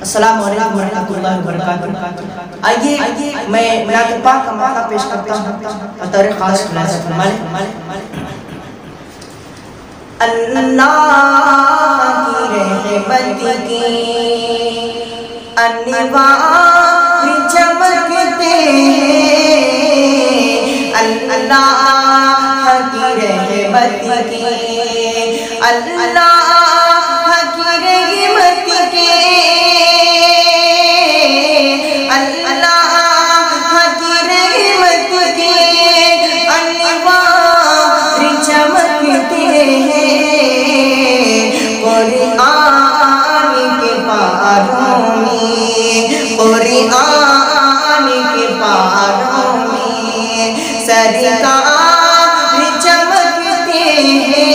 अस्सलामु अलैकुम वरहमतुल्लाहि वबरकातुहू। आइए मैं नात पाक का मौका पेश करता हूँ बतौर खास मुलाज़िम अल्लाह की रहमत की अनवार चमकते हैं, अल्लाह की रहमत की अल्लाह की रहमत के अल्लाह की रहमत के अनवार चमकते हैं। कुरान के पारों में, कुरान के पारों में सरकार चमकते हैं।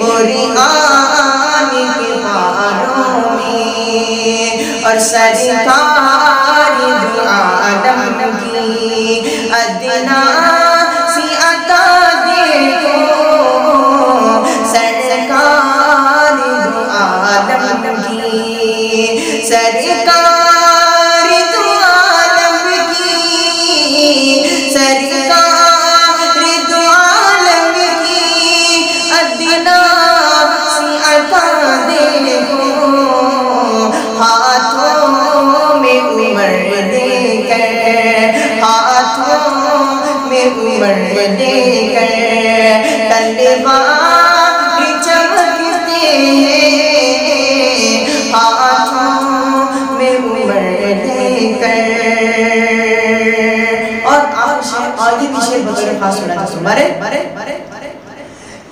कुरान के पारों में और सरकार दो आलम की अदना सी अता देखो, सरकार दो आलम की सरकार दो आलम की सरकार दो आलम की अदना सी अता देखो। हाथों में उमर लेकर, हाथों में उमर लेकर तलवार चमकते हैं, हाथों में उमर लेकर। और आगे पीछे बगैर खास सुना तुम्हारे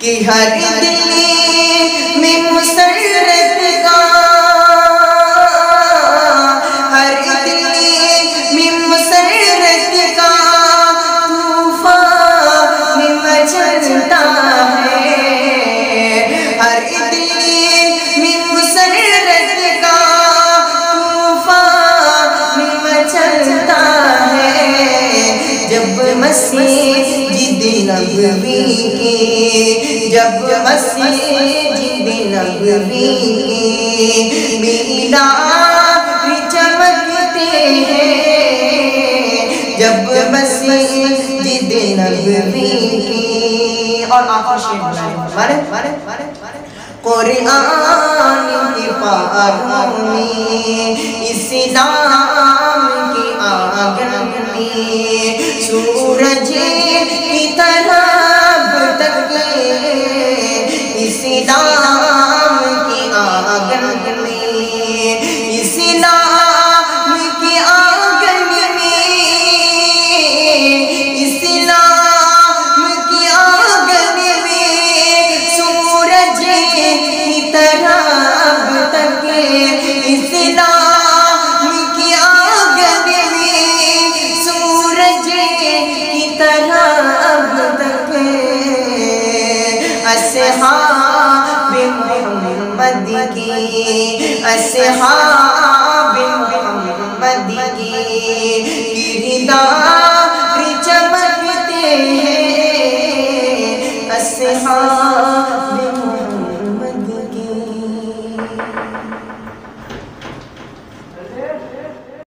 कि हर दिल में मुसर्रत का, हर दिल में मुसर्रत का तूफान मचलता है, हर दिल में मुसर्रत का तूफान मचलता है। जब मस्जिद नबवी की, जब मस्जिद नबवी की मीनार चमकते हैं, जब मस्जिद नबवी की। और मारे कुरान के पारों में इस्लाम के आंगन में सूरज की तरह भटके, इस्लाम के आंगन में इस्लाम के आंगन में इस्लाम के आंगन में सूरज की तरह भटके, इस्लाम के आंगन में सूरज की तरह भटके। अस्हाब मोहम्मद की, अस्हाब